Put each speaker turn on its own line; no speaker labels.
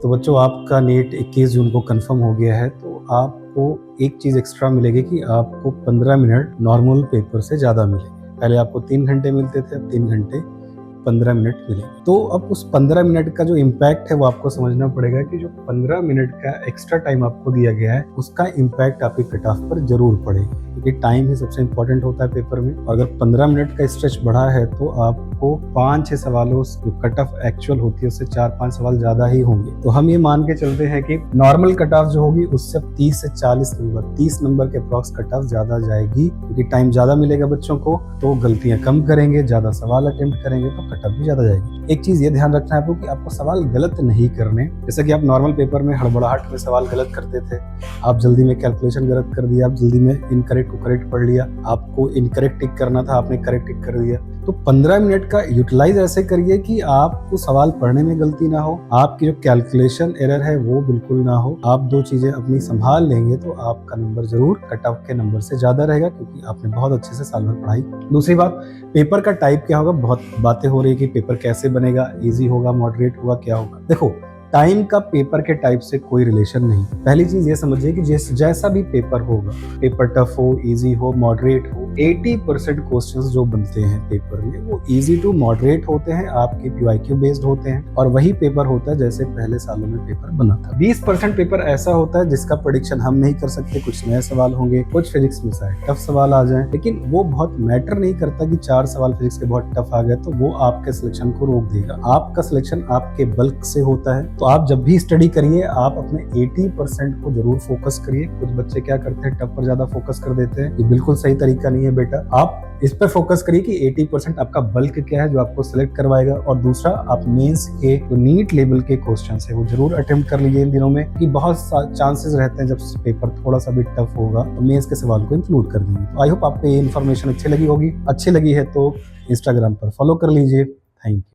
तो बच्चों आपका नीट 21 जून को कंफर्म हो गया है, तो आपको एक चीज़ एक्स्ट्रा मिलेगी कि आपको 15 मिनट नॉर्मल पेपर से ज़्यादा मिलेंगे। पहले आपको 3 घंटे मिलते थे, अब 3 घंटे 15 मिनट मिलेंगे। तो अब उस 15 मिनट का जो इम्पैक्ट है वो आपको समझना पड़ेगा कि जो 15 मिनट का एक्स्ट्रा टाइम आपको दिया गया है उसका इम्पैक्ट आपके कट ऑफ पर जरूर पड़ेगा, क्योंकि टाइम ही सबसे इम्पोर्टेंट होता है पेपर में। और अगर 15 मिनट का स्ट्रेच बढ़ा है तो आपको 5-6 सवालों जो कट ऑफ एक्चुअल होती है उससे 4-5 सवाल ज्यादा ही होंगे। तो हम ये मान के चलते हैं कि नॉर्मल कट ऑफ जो होगी उससे 30 से 40 नंबर 30 नंबर के अप्रॉक्स कट ऑफ ज्यादा जाएगी, क्योंकि टाइम ज्यादा मिलेगा बच्चों को, तो गलतियां कम करेंगे, ज्यादा सवाल अटेम्प्ट करेंगे तो कट ऑफ भी ज्यादा जाएगी। एक चीज ये ध्यान रखना है आपको कि आपको सवाल गलत नहीं करने। जैसे कि आप नॉर्मल पेपर में हड़बड़ाहट में सवाल गलत करते थे, आप जल्दी में कैलकुलेशन गलत कर दिया, आप जल्दी में इनकरेक्ट को करेक्ट पढ़ लिया, आपको इनकरेक्ट टिक करना था आपने करेक्ट टिक कर दिया। तो 15 मिनट का यूटिलाइज ऐसे करिए कि आपको सवाल पढ़ने में गलती ना हो, आपकी जो कैलकुलेशन एरर है वो बिल्कुल ना हो। आप दो चीजें अपनी संभाल लेंगे तो आपका नंबर जरूर कट ऑफ के नंबर से ज्यादा रहेगा, क्योंकि आपने बहुत अच्छे से साल भर पढ़ाई। दूसरी बात, पेपर का टाइप क्या होगा। बहुत बातें हो रही है कि पेपर कैसे बनेगा, इजी होगा, मॉडरेट होगा, क्या होगा। देखो, टाइम का पेपर के टाइप से कोई रिलेशन नहीं। पहली चीज ये समझिए कि जैसा भी पेपर होगा, पेपर टफ हो, इजी हो, मॉडरेट हो, 80% क्वेश्चंस जो बनते हैं पेपर में वो इजी टू मॉडरेट होते हैं, आपके PYQ बेस्ड होते हैं, और वही पेपर होता है जैसे पहले सालों में पेपर बना था। 20% पेपर ऐसा होता है जिसका प्रेडिक्शन हम नहीं कर सकते, कुछ नए सवाल होंगे, कुछ फिजिक्स में शायद टफ सवाल आ जाए, लेकिन वो बहुत मैटर नहीं करता कि 4 सवाल फिजिक्स के बहुत टफ आ गए तो वो आपके सिलेक्शन को रोक देगा। आपका सिलेक्शन आपके बल्क से होता है, तो आप जब भी स्टडी करिए आप अपने 80% को जरूर फोकस करिए। कुछ बच्चे क्या करते हैं, टफ पर ज्यादा फोकस कर देते हैं, ये बिल्कुल सही तरीका नहीं है बेटा। आप इस पर फोकस करिए कि 80% आपका बल्क क्या है जो आपको सिलेक्ट करवाएगा। और दूसरा, आप मेंस के जो नीट लेवल के क्वेश्चन है वो जरूर अटेम्प्ट कर लीजिए इन दिनों में, कि बहुत चांसेस रहते हैं जब पेपर थोड़ा सा भी टफ होगा तो मेंस के सवाल को इंक्लूड कर देंगे। तो आई होप आपको ये इन्फॉर्मेशन अच्छी लगी होगी। अच्छी लगी है तो इंस्टाग्राम पर फॉलो कर लीजिए। Thank you.